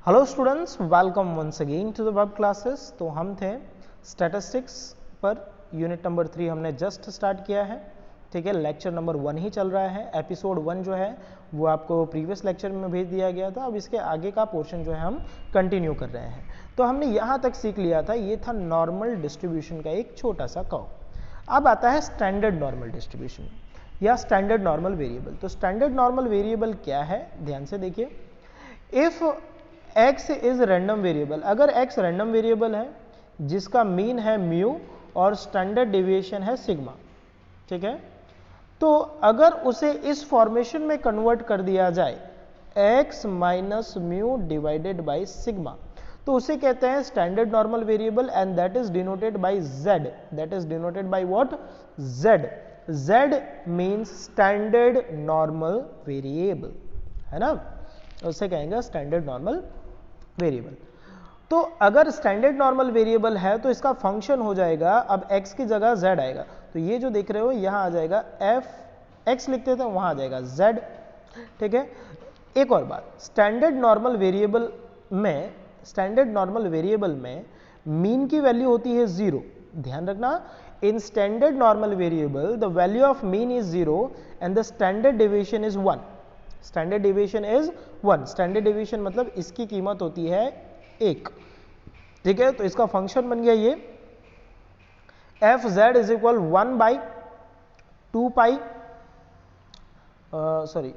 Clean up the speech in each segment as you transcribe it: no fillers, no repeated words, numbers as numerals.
Hello students, welcome once again to the web classes. तो हम थे स्टैटिस्टिक्स पर, यूनिट नंबर 3 हमने जस्ट स्टार्ट किया है। ठीक है, लेक्चर नंबर 1 ही चल रहा है। एपिसोड 1 जो है वो आपको प्रीवियस लेक्चर में भेज दिया गया था। अब इसके आगे का पोर्शन जो है हम कंटिन्यू कर रहे हैं। तो हमने यहाँ तक सीख लिया था, ये था नॉर्मल डिस्ट्रीब्यूशन का एक छोटा सा कर्व। अब आता है स्टैंडर्ड नॉर्मल डिस्ट्रीब्यूशन या स्टैंडर्ड नॉर्मल वेरिएबल। तो स्टैंडर्ड नॉर्मल वेरिएबल क्या है, ध्यान से देखिए। If x is random variable, अगर x रैंडम वेरिएबल है जिसका मीन है म्यू और स्टैंडर्ड डेविएशन है सिग्मा, ठीक है, तो अगर उसे इस फॉर्मेशन में कन्वर्ट कर दिया जाए x minus mu divided by sigma, तो उसे कहते हैं standard normal variable and that is denoted by z। That is denoted by what? z। z means standard normal variable, है ना, उसे कहेंगे स्टैंडर्ड नॉर्मल वेरिएबल। तो अगर स्टैंडर्ड नॉर्मल वेरिएबल है तो इसका फंक्शन हो जाएगा, अब x की जगह z आएगा, तो ये जो देख रहे हो यहां आ जाएगा f x लिखते थे, वहां आ जाएगा z। ठीक है, एक और बात, स्टैंडर्ड नॉर्मल वेरिएबल में मीन की वैल्यू होती है 0। ध्यान रखना, in standard normal variable the value of mean is 0 and the standard deviation is 1। Standard deviation is 1। Standard deviation मतलब इसकी कीमत होती है 1। ठीक है, तो इसका फंक्शन बन गया ये F Z is equal 1 by 2 pi, sorry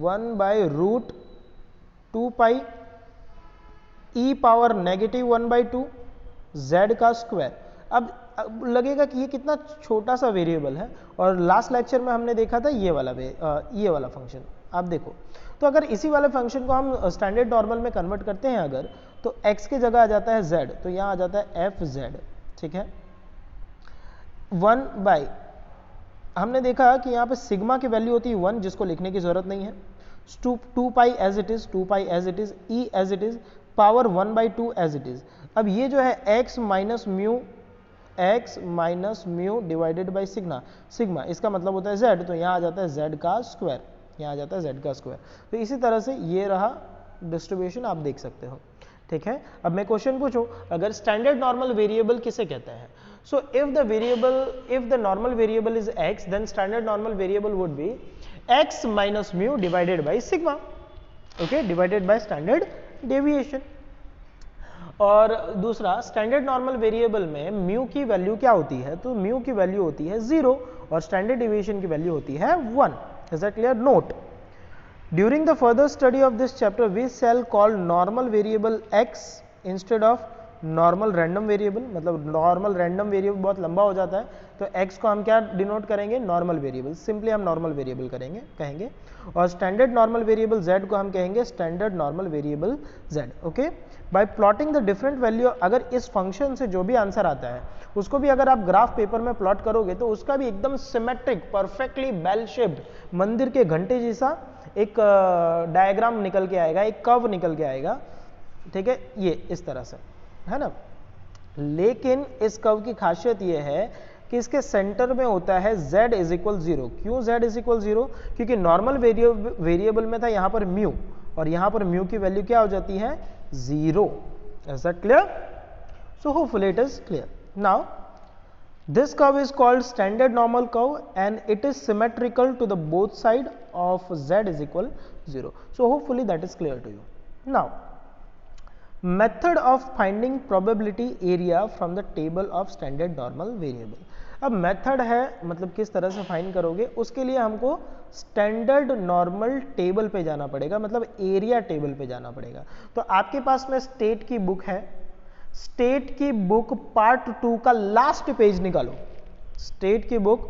1 by root 2 pi E power negative 1 by 2 Z का स्क्वायर। अब लगेगा कि ये कितना छोटा सा वेरिएबल है, और लास्ट लेक्चर में हमने देखा था ये वाला फंक्शन। आप देखो, तो अगर इसी वाले फंक्शन को हम स्टैंडर्ड नॉर्मल में कन्वर्ट करते हैं अगर, तो x की जगह आ जाता है z, तो यहाँ आ जाता है एफ जेड। ठीक है, 1 बाई, हमने देखा कि यहाँ पे सिग्मा की वैल्यू होती है 1, जिसको लिखने की जरूरत नहीं है। 2 pi as it is, 2 pi as it is, e as it is, power 1 by 2 as it is. अब ये जो है x minus mu divided by sigma, इसका मतलब होता है z, तो यहाँ आ जाता है z का स्क्वायर, यहाँ आ जाता है z का स्क्वायर। तो इसी तरह से ये रहा डिस्ट्रीब्यूशन, आप देख सकते हो। ठीक है, अब मैं क्वेश्चन पूछूं, अगर स्टैंडर्ड नॉर्मल वेरिएबल किसे कहते हैं? So if the normal variable is x, then standard normal variable would be x minus mu divided by sigma, okay, divided by standard deviation. और दूसरा, स्टैंडर्ड नॉर्मल वेरिएबल में mu की value क्या होती है? तो म्यू की वैल्यू होती है 0 और स्टैंडर्ड डेविएशन की वैल्यू होती है 1। Is that clear? Note, during the further study of this chapter we shall call normal variable x instead of normal random variable। मतलब normal random variable बहुत लंबा हो जाता है, तो x को हम क्या डिनोट करेंगे? नॉर्मल वेरिएबल, सिंपली हम नॉर्मल वेरिएबल कहेंगे। और स्टैंडर्ड नॉर्मल वेरिएबल z को हम कहेंगे standard normal variable z। Okay, bye plotting the different value, अगर इस फंक्शन से जो भी आंसर आता है उसको भी अगर आप ग्राफ पेपर में प्लॉट करोगे तो उसका भी एकदम सिमेट्रिक, परफेक्टली बेल शेप्ड, मंदिर के घंटे जैसा एक डायग्राम निकल के आएगा, एक कर्व निकल के आएगा। ठीक है, ये इस तरह से, है ना। लेकिन इस कर्व की खासियत ये है कि इसके सेंटर में होता है z इज इक्वल 0। क्यों z इज इक्वल 0? क्योंकि नॉर्मल वेरिएबल में था यहाँ पर म्यू, और यहाँ पर म्यू की वैल्यू क्या हो जाती है? 0। Is that clear? So hopefully it is clear. Now, this curve is called standard normal curve and it is symmetrical to the both side of z is equal 0. So, hopefully that is clear to you. Now, method of finding probability area from the table of standard normal variable. अब method है, मतलब किस तरह से find करोगे, उसके लिए हमको स्टैंडर्ड नॉर्मल टेबल पे जाना पड़ेगा, मतलब एरिया टेबल पे जाना पड़ेगा। तो आपके पास में स्टेट की बुक है, स्टेट की बुक पार्ट 2 का लास्ट पेज निकालो। स्टेट की बुक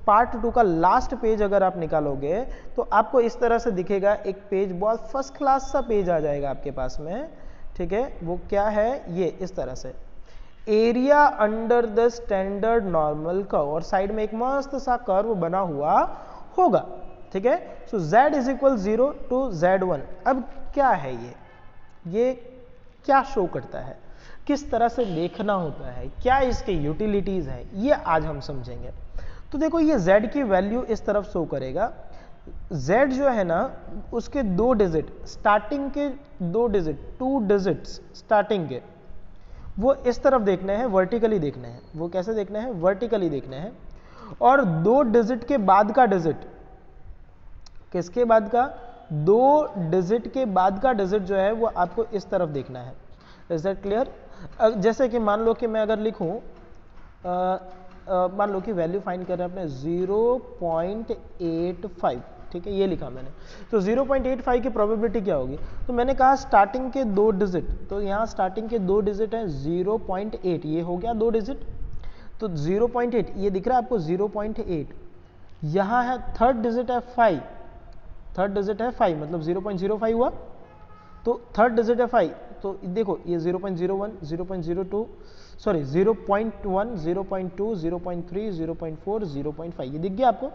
पार्ट 2 का लास्ट पेज अगर आप निकालोगे तो आपको इस तरह से दिखेगा, एक पेज बहुत फर्स्ट क्लास सा पेज आ जाएगा आपके पास में। ठीक है, वो क्या है? ये इस तरह से area under the standard normal curve, और साइड में एक मस्त सा कर्व बना हुआ होगा। ठीक है, so z is equal 0 to z1। अब क्या है ये क्या शो करता है, किस तरह से देखना होता है, क्या इसके यूटिलिटीज है, ये आज हम समझेंगे। तो देखो, ये z की वैल्यू इस तरफ शो करेगा, z जो है ना उसके 2 डिजिट, स्टार्टिंग के 2 डिजिट, 2 डिजिट्स स्टार्टिंग के, वो इस तरफ देखने हैं, वर्टिकली देखने हैं। वो कैसे देखने हैं? वर्टिकली देखने हैं। और 2 डिजिट के बाद का डिजिट, किसके बाद का? 2 डिजिट के बाद का डिजिट जो है वो आपको इस तरफ देखना है। Is that clear? जैसे कि मान लो कि मैं अगर लिखूं, मान लो कि वैल्यू फाइंड कर रहे हैं अपने 0.85, ठीक है, ये लिखा मैंने। तो 0.85 की प्रोबेबिलिटी क्या होगी? तो मैंने कहा स्टार्टिंग के 2 डिजिट, तो यहाँ स्टार्टिंग के 2 डिजिट हैं 0.8, ये हो गया 2 डिजिट। तो 0.8 ये दिख रहा है आपको 0.8, यहाँ है थर्ड डिजिट है 5, थर्ड डिजिट है 5 मतलब 0.05 हुआ। तो थर्ड डिजिट है 5, तो देखो ये 0.01, 0.02, सॉरी 0.1, 0.2, 0.3, 0.4, 0.5, ये दिख गया आपको।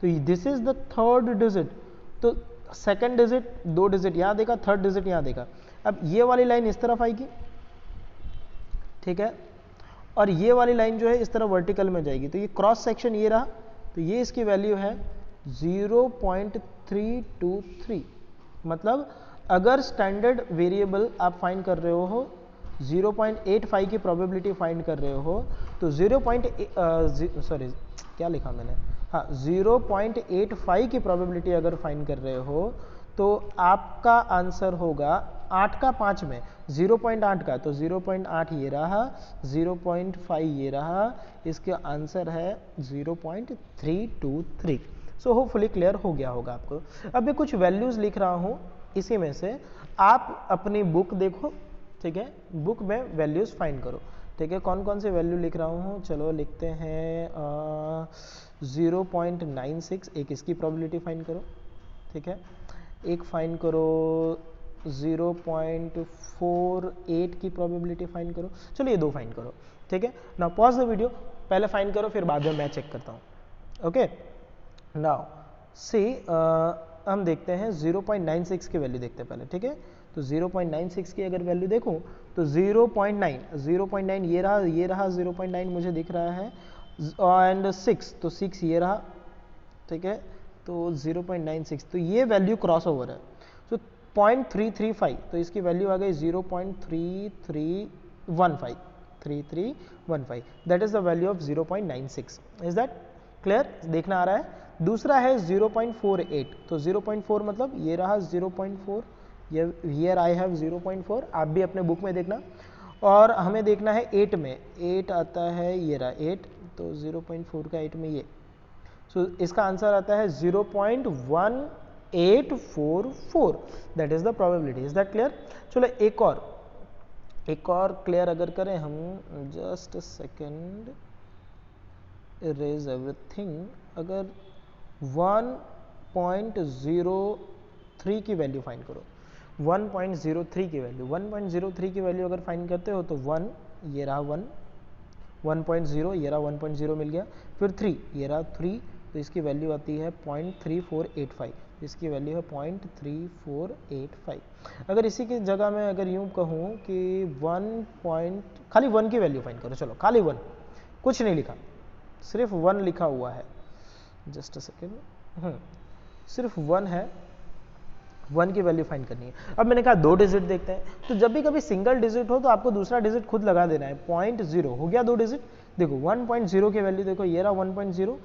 तो this is the third digit. तो सेकंड डिजिट, 2 डिजिट यहाँ देखा, थर्ड डिजिट यहाँ देखा। अब ये वाली लाइन इस तरफ आएगी, ठीक है, और ये वाली लाइन जो है इस तरफ वर्टिकल में जाएगी। तो ये क्रॉस सेक्शन ये रहा, तो ये इसकी वैल्यू है 0.323। मतलब अगर स्टैंडर्ड वेरिएबल आप फाइंड कर रहे हो, 0.85 की प्रोबेबिलिटी फाइंड कर रहे हो, तो 0.85 की प्रोबेबिलिटी अगर फाइंड कर रहे हो तो आपका आंसर होगा 8 का 5 में 0.8 का, तो 0.8 ये रहा, 0.5 ये रहा, इसका आंसर है 0.323। सो होपफुली क्लियर हो गया होगा आपको। अब मैं कुछ वैल्यूज लिख रहा हूँ, इसी में से आप अपनी बुक देखो, ठीक है, बुक में वैल्यूज फाइंड करो, ठीक है। कौन कौन से वैल्यू लिख रहा हूँ, चलो लिखते हैं 0.96, एक इसकी प्रोबेबिलिटी फाइंड करो, ठीक है। एक फाइंड करो 0.48 की प्रोबेबिलिटी फाइंड करो। चलो ये 2 फाइंड करो, ठीक है। नाउ पॉज द वीडियो, पहले फाइंड करो फिर बाद में मैं चेक करता हूँ। ओके, नाउ सी हम देखते हैं 0.96 की वैल्यू देखते हैं पहले, ठीक है। तो 0.96 की अगर वैल्यू देखूं तो 0.9 ये रहा, ये रहा 0.9 मुझे दिख रहा है, एंड 6, तो 6 ये रहा, ठीक है। तो 0.96, तो ये वैल्यू क्रॉस ओवर है। तो 0.335, तो इसकी वैल्यू आ गई 0.3315, that is the value of 0.96। Is that clear? देखना आ रहा है। दूसरा है 0.48, तो 0.4 मतलब ये रहा 0.4, ये हियर आई हैव 0.4, आप भी अपने बुक में देखना। और हमें देखना है 8 में, 8 आता है, ये रहा 8, तो 0.4 का 8 में ये, सो इसका आंसर आता है 0.1844, that is the probability. Is that clear? चलो एक और क्लियर अगर करें हम, just a second, erase everything. अगर 1.03 की वैल्यू फाइंड करो, 1.03 की वैल्यू, 1.03 की वैल्यू अगर फाइंड करते हो तो 1 ये रहा 1, 1.0 ये रहा 1.0 मिल गया, फिर 3 ये रहा 3, तो इसकी वैल्यू आती है 0.3485, इसकी वैल्यू है 0.3485। अगर इसी की जगह में अगर यूं कहूँ कि खाली 1 की वैल्यू फाइंड करो, चलो खाली 1, कुछ नहीं लिखा, सिर्फ 1 लिखा हुआ है, जस्ट अ सेकेंड, सिर्फ 1 है, 1 की वैल्यू फाइंड करनी है। अब मैंने कहा 2 डिजिट देखते हैं, तो जब भी कभी सिंगल डिजिट हो तो आपको दूसरा डिजिट खुद लगा देना है। 0.0 हो गया 2 डिजिट, देखो 1.0 की वैल्यू देखो, ये रहा 1.0,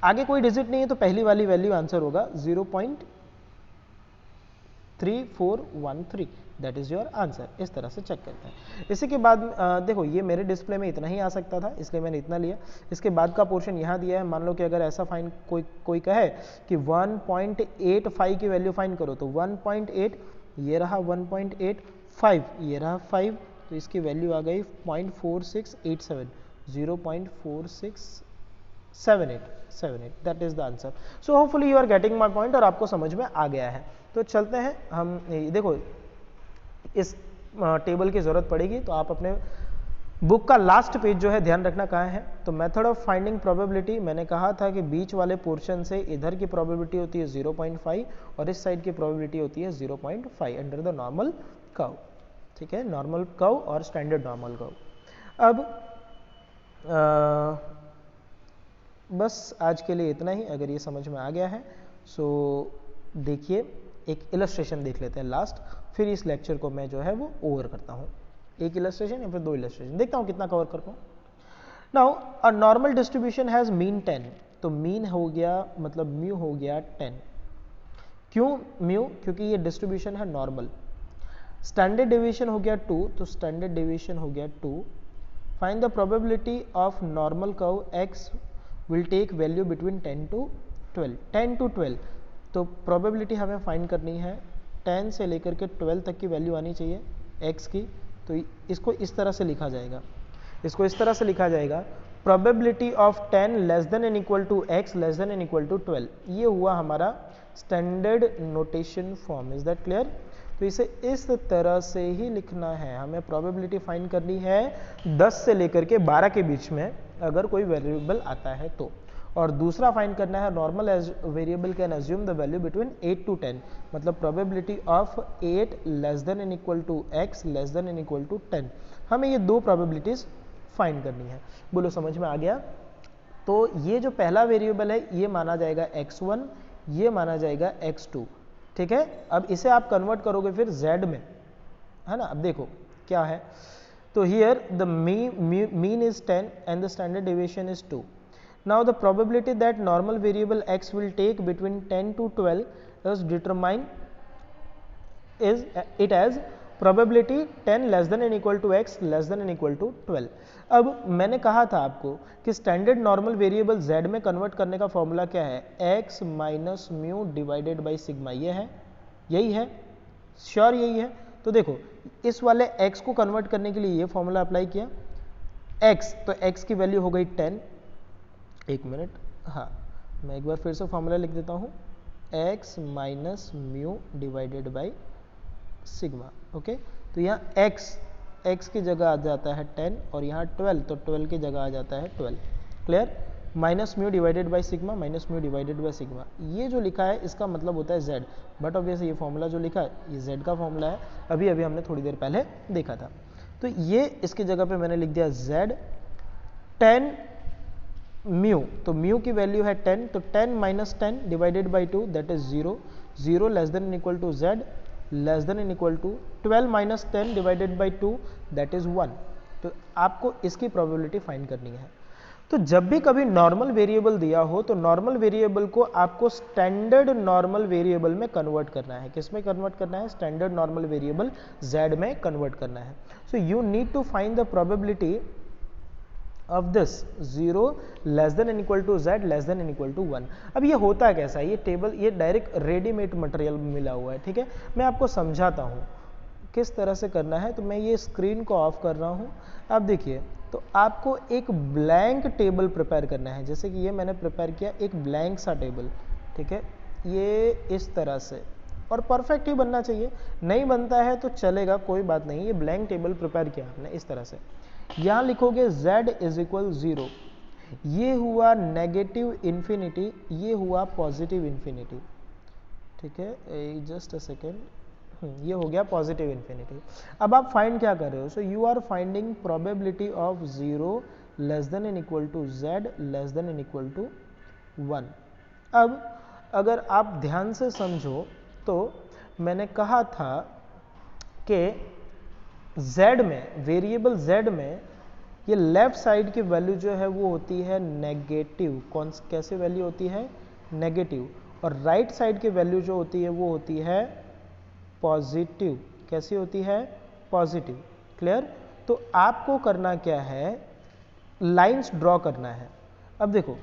आगे कोई डिजिट नहीं है तो पहली वाली वैल्यू आंसर होगा 0.3413, दैट इज योर आंसर। इस तरह से चेक करते हैं। इसी के बाद देखो ये मेरे डिस्प्ले में इतना ही आ सकता था, इसलिए मैंने इतना लिया। इसके बाद का पोर्शन यहाँ दिया है, मान लो कि अगर ऐसा फाइंड कोई कहे कि 1.85 की वैल्यू फाइंड करो, तो 1.8 ये रहा 1.8, 5 ये रहा 5, तो इसकी वैल्यू आ गई 0.4687, 0.4678, that is the answer. So hopefully you are getting my point और आपको समझ में आ गया है। तो चलते हैं हम, देखो इस टेबल की जरूरत पड़ेगी तो आप अपने बुक का लास्ट पेज जो है ध्यान रखना कहाँ है। तो मेथड ऑफ फाइंडिंग प्रोबेबिलिटी, मैंने कहा था कि बीच वाले पोर्शन से इधर की प्रोबेबिलिटी होती है 0.5 और इस साइड की प्रोबेबिलिटी होती है 0.5 अंडर द नॉर्मल कर्व, ठीक है, नॉर्मल कर्व और स्टैंडर्ड नॉर्मल कर्व। अब बस आज के लिए इतना ही। अगर ये समझ में आ गया है सो देखिए एक इलस्ट्रेशन देख लेते हैं लास्ट, फिर इस लेक्चर को मैं जो है वो ओवर करता हूँ। एक इलस्ट्रेशन या फिर 2 इलस्ट्रेशन, देखता हूँ कितना कवर कर पाऊँ। Now a normal distribution has mean 10, तो मीन हो गया मतलब म्यू हो गया 10। क्यों म्यू? क्योंकि ये डिस्ट्रीब्यूशन है नॉर्मल। स्टैंडर्ड डेविएशन हो गया 2, तो स्टैंडर्ड डेविएशन हो गया 2। Find the probability of normal curve x will take value between 10 to 12, 10 to 12। तो प्रोबेबिलिटी हमें फाइंड करनी है 10 से लेकर के 12 तक की वैल्यू आनी चाहिए x की। तो इसको इस तरह से लिखा जाएगा, इसको इस तरह से लिखा जाएगा, probability of 10 less than and equal to x less than and equal to 12। ये हुआ हमारा standard notation form. Is that clear? तो इसे इस तरह से ही लिखना है। हमें प्रोबेबिलिटी फाइंड करनी है 10 से लेकर के 12 के बीच में अगर कोई वेरिएबल आता है तो, और दूसरा फाइंड करना है normal variable can assume the value between 8 to 10, मतलब probability of 8 less than and equal to x less than and equal to 10। हमें ये 2 प्रोबेबिलिटीज फाइंड करनी है। बोलो समझ में आ गया? तो ये जो पहला वेरिएबल है ये माना जाएगा x1, ये माना जाएगा x2, ठीक है। अब इसे आप कन्वर्ट करोगे फिर z में, है ना। अब देखो क्या है, तो here the mean is 10 and the standard deviation is 2। Now the probability that normal variable x will take between 10 to 12 is determine is it as probability 10 less than and equal to x less than and equal to 12। अब मैंने कहा था आपको कि standard normal variable z में convert करने का formula क्या है, x minus mu divided by sigma. ये है, यही है, श्योर यही है। तो देखो इस वाले x को कन्वर्ट करने के लिए ये फॉर्मूला अप्लाई किया, x तो x की वैल्यू हो गई 10। एक मिनट, हाँ मैं एक बार फिर से फॉर्मूला लिख देता हूँ, x minus mu divided by sigma. Okay, तो यहाँ x की जगह आ जाता है 10 और यहाँ 12, तो 12 की जगह आ जाता है 12। Clear? Minus mu divided by sigma, minus mu divided by sigma, ये जो लिखा है इसका मतलब होता है z। बट ऑब्वियसली ये फॉर्मूला जो लिखा है ये z का फॉर्मूला है, अभी अभी हमने थोड़ी देर पहले देखा था। तो ये इसकी जगह पे मैंने लिख दिया z 10 म्यू, तो म्यू की वैल्यू है 10, तो 10 minus 10 divided by 2 that is 0, 0 less than equal to z less than and equal to 12 minus 10 divided by 2 that is 1। तो आपको इसकी प्रोबेबिलिटी फाइंड करनी है। तो जब भी कभी नॉर्मल वेरिएबल दिया हो तो नॉर्मल वेरिएबल को आपको स्टैंडर्ड नॉर्मल वेरिएबल में कन्वर्ट करना है। किस में कन्वर्ट करना है? स्टैंडर्ड नॉर्मल वेरिएबल z में कन्वर्ट करना है। So you need to find the probability of this 0 less than and equal to z less than and equal to 1। अब ये होता कैसा है? ये टेबल ये डायरेक्ट रेडीमेड मटेरियल मिला हुआ है, ठीक है। मैं आपको समझाता हूँ किस तरह से करना है। तो मैं ये स्क्रीन को ऑफ कर रहा हूँ। अब देखिए, तो आपको एक ब्लैंक टेबल प्रिपेयर करना है, जैसे कि ये मैंने प्रिपेयर किया एक ब्लैंक सा टेबल, ठीक है। ये इस तरह से, और परफेक्ट ही बनना चाहिए, नहीं बनता है तो चलेगा, कोई बात नहीं। ये ब्लैंक टेबल प्रिपेयर किया आपने इस तरह से। यहाँ लिखोगे z इज इक्वल 0, ये हुआ नेगेटिव इन्फिनिटी, ये हुआ पॉजिटिव इन्फिनिटी, ठीक है। जस्ट अ सेकेंड, ये हो गया पॉजिटिव इन्फिनिटी। अब आप फाइंड क्या कर रहे हो? So you are finding probability of 0 less than and equal to z less than and equal to 1। अब अगर आप ध्यान से समझो तो मैंने कहा था कि z में, वेरिएबल z में ये लेफ्ट साइड की वैल्यू जो है वो होती है नेगेटिव। कौन कैसे वैल्यू होती है? नेगेटिव। और राइट साइड की वैल्यू जो होती है वो होती है पॉजिटिव। कैसी होती है? पॉजिटिव। क्लियर? तो आपको करना क्या है? लाइंस ड्रॉ करना है। अब देखो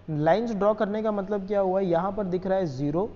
लाइंस ड्रॉ करने का मतलब क्या हुआ? यहाँ पर दिख रहा है 0,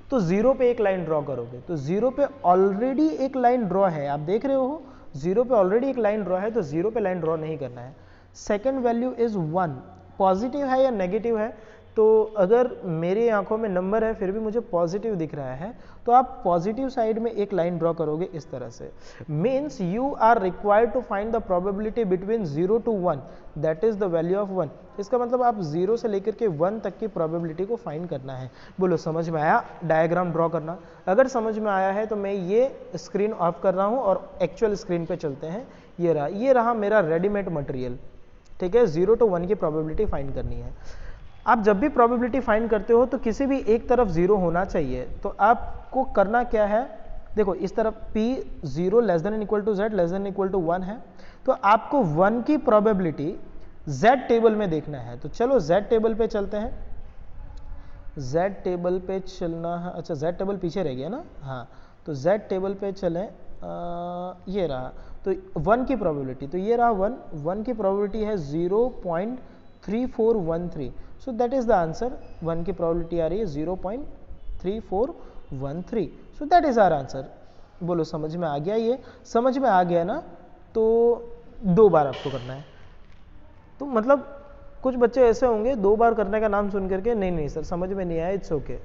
तो 0 पे एक लाइन ड्रॉ करोगे, तो 0 पे ऑलरेडी एक लाइन ड्रॉ है, आप देख रहे हो 0 पे ऑलरेडी एक लाइन ड्रॉ है, तो 0 पे लाइन ड्रॉ नहीं करना है। सेकंड वैल्यू इज 1, पॉजिटिव है या नेगेटिव है? तो अगर मेरी आंखों में नंबर है फिर भी मुझे पॉजिटिव दिख रहा है, तो आप पॉजिटिव साइड में एक लाइन ड्रॉ करोगे इस तरह से। Means you are required to find the probability between 0 to 1, that is the value of 1। इसका मतलब आप 0 से लेकर के 1 तक की प्रोबेबिलिटी को फाइंड करना है। बोलो समझ में आया डायग्राम ड्रॉ करना? अगर समझ में आया है तो मैं ये स्क्रीन ऑफ कर रहा हूँ और एक्चुअल स्क्रीन पे चलते हैं। ये रहा मेरा रेडीमेड मटेरियल, ठीक है। 0 to 1 की प्रोबेबिलिटी फाइंड करनी है। आप जब भी प्रोबेबिलिटी फाइंड करते हो तो किसी भी एक तरफ जीरो होना चाहिए, तो आपको करना क्या है, देखो इस तरफ p 0 less than equal to z less than equal to 1 है, तो आपको 1 की प्रोबेबिलिटी z टेबल में देखना है। तो चलो z टेबल पे चलते हैं, z टेबल पे चलना है, अच्छा z टेबल पीछे रह गया ना, हाँ तो z टेबल पे चलें, ये रहा, तो 1 की प्रोबेबिलिटी, तो ये रहा 1 की प्रोबेबिलिटी है 0.3413, so that is the answer. 1 की प्रोबेबिलिटी आ रही है 0.3413, so that is our answer. बोलो समझ में आ गया? ये समझ में आ गया ना? तो 2 बार आपको करना है। तो मतलब कुछ बच्चे ऐसे होंगे 2 बार करने का नाम सुन करके नहीं सर समझ में नहीं आया, इट्स ओके,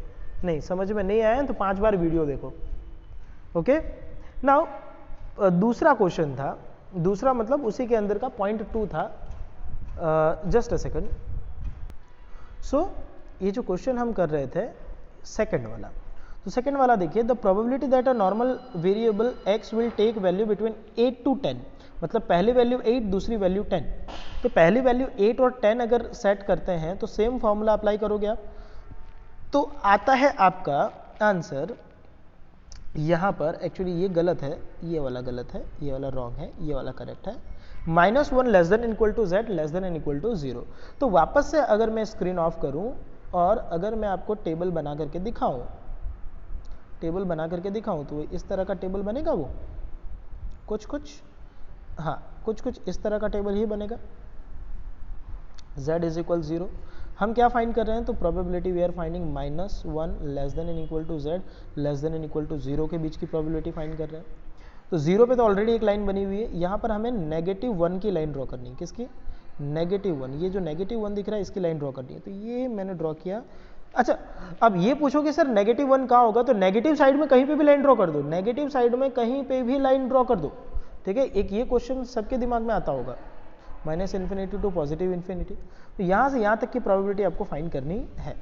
नहीं समझ में नहीं आया तो 5 बार वीडियो देखो। ओके, नाउ दूसरा क्वेश्चन था, दूसरा मतलब उसी के अंदर का पॉइंट 2 था, जस्ट अ सेकंड। सो ये जो क्वेश्चन हम कर रहे थे सेकंड वाला, तो सेकंड वाला देखिए, the probability that a normal variable x will take value between 8 to 10, मतलब पहली वैल्यू 8 दूसरी वैल्यू 10, तो पहली वैल्यू 8 और 10 अगर सेट करते हैं तो सेम फॉर्मूला अप्लाई करोगे आप, तो आता है आपका आंसर यहाँ पर। एक्चुअली ये गलत है, ये वाला गलत है, ये वाला रॉन्ग है, ये वाला करेक्ट है। -1 less than equal to z less than equal to 0। तो वापस से अगर मैं स्क्रीन ऑफ करूँ और अगर मैं आपको टेबल बना करके दिखाऊँ, टेबल बना करके दिखाऊँ, तो इस तरह का टेबल बनेगा, वो कुछ हाँ कुछ इस तरह का टेबल ही बनेगा। z इज इक्वल 0, हम क्या फाइंड कर रहे हैं, तो probability we are finding -1 less than equal to z less than equal to 0 के बीच की प्रोबेबिलिटी फाइंड कर रहे हैं। तो 0 पे तो ऑलरेडी एक लाइन बनी हुई है, यहाँ पर हमें -1 की लाइन ड्रॉ करनी है। किसकी? -1, ये जो -1 दिख रहा है इसकी लाइन ड्रॉ करनी है, तो ये मैंने ड्रॉ किया। अच्छा, अब ये पूछोगे सर -1 कहाँ होगा, तो नेगेटिव साइड में कहीं पे भी लाइन ड्रॉ कर दो, नेगेटिव साइड में कहीं पे भी लाइन ड्रॉ कर दो, ठीक है। एक ये क्वेश्चन सबके दिमाग में आता होगा, -∞ टू +∞, तो यहाँ से यहाँ तक की प्रोबेबिलिटी आपको फाइंड करनी है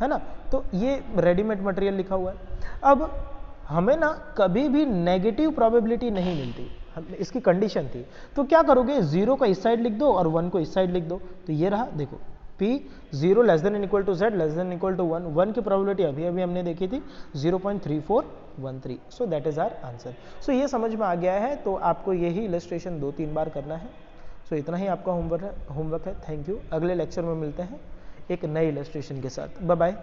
ना। तो ये रेडीमेड मटेरियल लिखा हुआ है। अब हमें ना कभी भी नेगेटिव प्रोबेबिलिटी नहीं मिलती, इसकी कंडीशन थी, तो क्या करोगे, 0 को इस साइड लिख दो और 1 को इस साइड लिख दो, तो ये रहा, देखो p 0 less than equal to z less than equal to 1 की प्रोबेबिलिटी अभी हमने देखी थी 0.3413, so that is our answer. So ये समझ में आ गया है, तो आपको यही इलस्ट्रेशन 2-3 बार करना है। सो इतना ही आपका होमवर्क है। थैंक यू, अगले लेक्चर में मिलते हैं एक नई इलस्ट्रेशन के साथ। Bye bye.